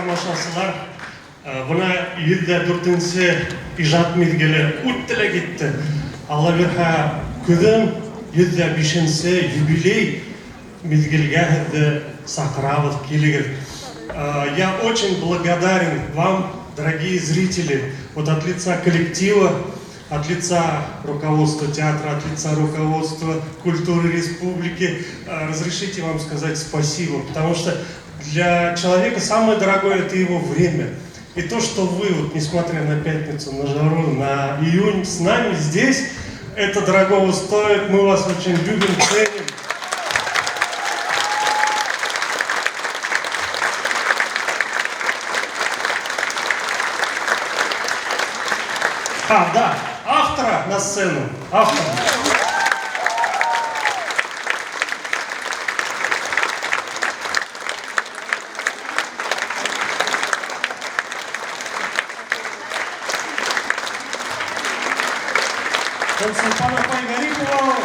тамашасылар, buna 104-nji ijat mezgili o'tdila ketdi. Alloh berha ko'zim 105-nji юбилей mezgilga сaqrabыз келигер. Я очень благодарен вам, дорогие зрители, вот от лица коллектива, от лица руководства театра, от лица руководства культуры республики. Разрешите вам сказать спасибо, потому что для человека самое дорогое — это его время. И то, что вы, вот, несмотря на пятницу, на жару, на июнь, с нами здесь, это дорогого стоит. Мы вас очень любим, ценим. Да, автора на сцену. Автора. Тансулпана Пайгарипова.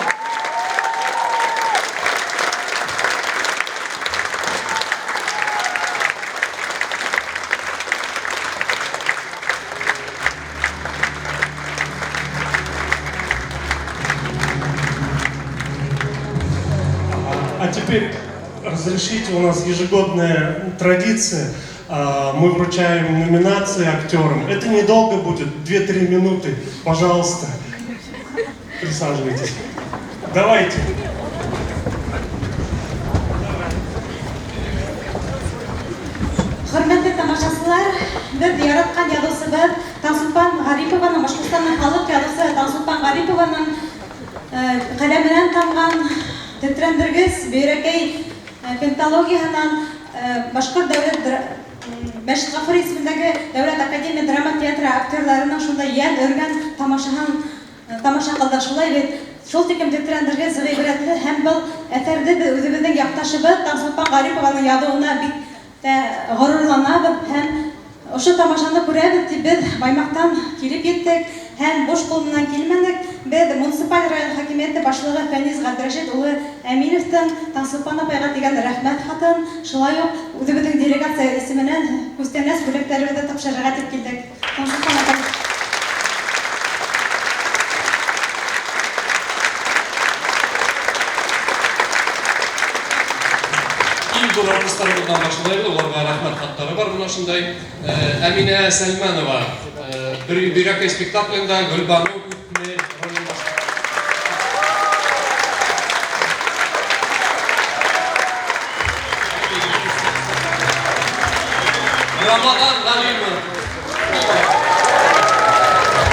А теперь разрешите, у нас ежегодная традиция. Мы вручаем номинации актерам. Это недолго будет, 2-3 минуты. Пожалуйста, присаживайтесь. Давайте. Hürmetli тамашачылар, biz yaratkan ядусыбыз Таңсулпан Гарипованың, Башкортстанның халык ядусы Таңсулпан Гарипованың каләменән тамган тетрәндергез бөйрәкәй пентологияһынан Башкорт дәүләт Мәшит Гафури исемендәге Дәүләт академия драма театры актерларының шунда ян өргән тамаша кылдык. Шулай бит шул тикем тетрәндергез гыйбрәтле һәм был әсәрдә үзебезнең якташыбыз Таңсулпан Гарипованың ядуына бик горурланабыз һәм ошо тамашаны күрәбез дип без Баймактан килеп киттек һәм бош кулыннан килмәдек. Без муниципаль район хакимияте башлыгы Фәниз Габдрәшит улы Әмировтың Таңсулпан апайга дигән рәхмәт хатын, шулай ук үзебезнең делегация исеменнән күстәнәс бүләкләребезне тапшырырга дип килдек. Таңсулпан апай. İlk артистларыбыздан башлайбыз, оларга рәхмәт хаттары бар буна шундай. Әминә Сәлманова бөйрәкәй спектаклендә Гөлбану Күпне ролен башкарды. Рамадан Галимов.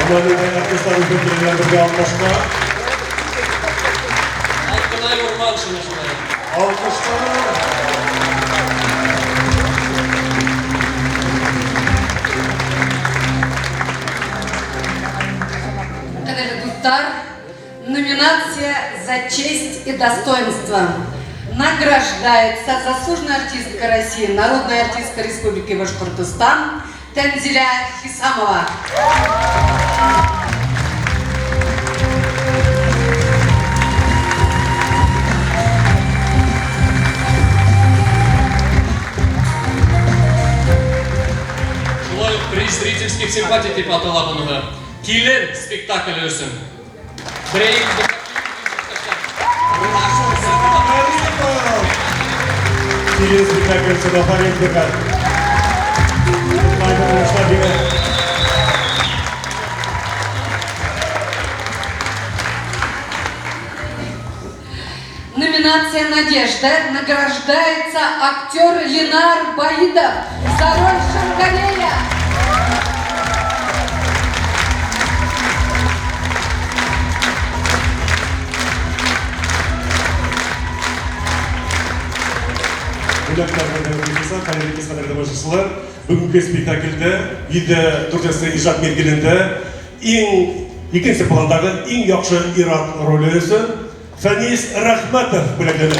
Рамадан артистларыбыз белән бергә алкышка. Алтынай Урманшина шулай. Алкышлар. Номинация «За честь и достоинство». Награждается заслуженная артистка России, народная артистка Республики Башкортостан Тензиля Хисамова. Шулай приз зрительских симпатий дип атала буны. Килен спектакль өсен. Через спектакль Садахарин Бекат. Номинация «Надежда». Награждается актер Ленар Баидов за роль Шангалея. Бүгінгі спектакльде 104-нче ижат мезгилендә икенче пландагы иң яхшы ир-ат роле өчен Фәниз Рәхмәтов бүләкләнә.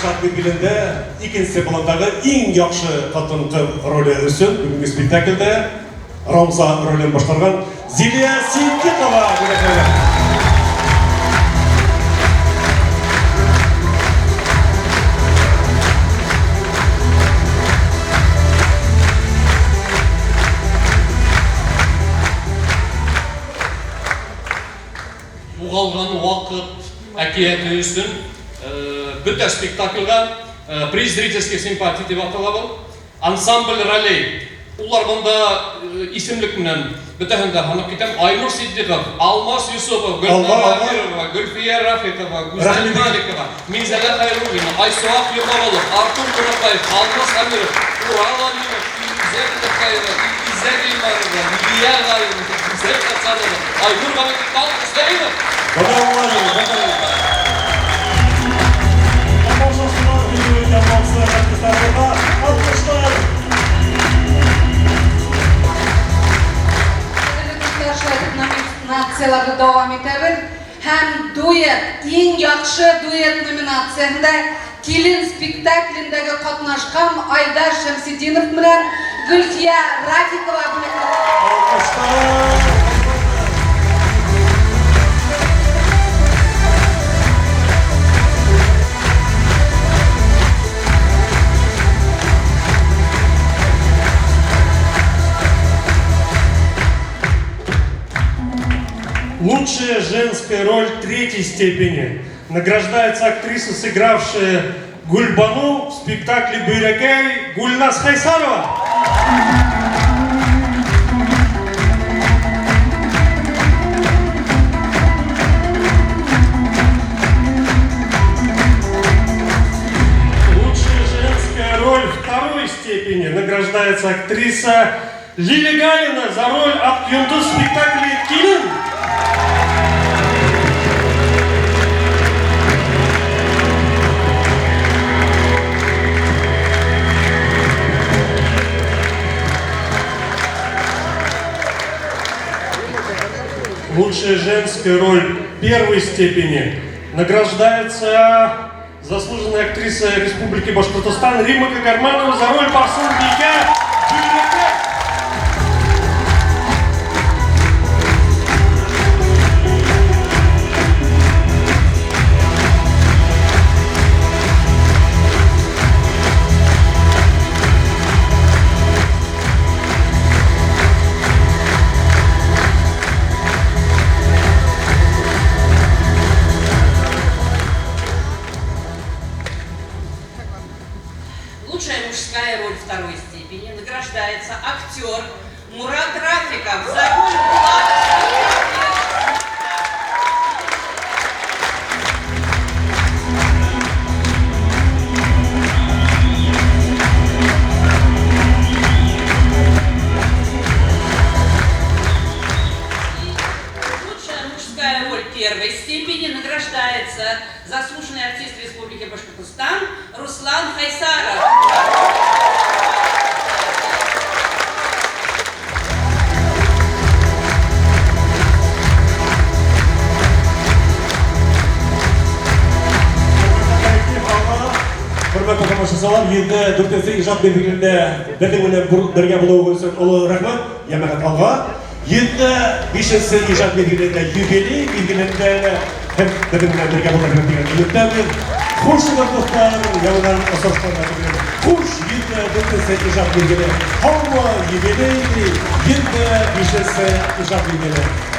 ишат билгелендә икенче пландагы иң яхшы хатын-кыз роле өчен бүгенге спектакльдә Рамза рөлін башқарған Зилия Сейтекова. Уғалған уақыт әкияті үшін бүті спектакльға приз зрительских симпатий деп аталады. Ансамбль ролей. Улар бұнда исемлік менен бүтәһендә ханып китәм. Айнур Сиддиқов, Алмас Юсупов, Гөлнар Амирова, Гөлфия Рафикова, Гүзәл Маликова, Мизәлә Хайруллина, Айсуак Йомавулов, Артур Куракаев, Алмас Амиров, Урал Алимов, Изет Тәкаева, Изет Имарова, Лилия Галина, Изет Хасанова, Айнур Гамидов, Үстәймов. Номинациялары давам итәбез. Һәм дуэт, иң яхшы дуэт номинациясында Килин спектаклендәге катнашкан Айдар Шәмсидинов белән Гөлфия Рафикова Лучшая женская роль третьей степени награждается актриса, сыгравшая Гульбану в спектакле «Бюрякай» Гульнас Хайсарова. Лучшая женская роль второй степени награждается актриса Лилия Галина за роль Акюнту в спектакле «Килин». Лучшая женская роль первой степени награждается заслуженная актриса Республики Башкортостан Римма Кагарманова за роль Барсунбика. Лучшая мужская роль второй степени награждается актер Мурат Рафиков за роль Влада. Лучшая мужская роль первой степени награждается заслуженный артист Республики Башкортостан Руслан Хайсаров. Hürmetli tamашашылар, енді дүртесі ижат белгілерінде бірге болуы үшін ұлы рахмат, Ямағат алға. Енді бешінші ижат белгілерінде юбилей белгілерінде бірге болуы үшін Хуш dostlar, yavrular asaslarına gidiyor. Huş, yine dönmese icap bilgileri. Havva, yine bişese icap bilgileri.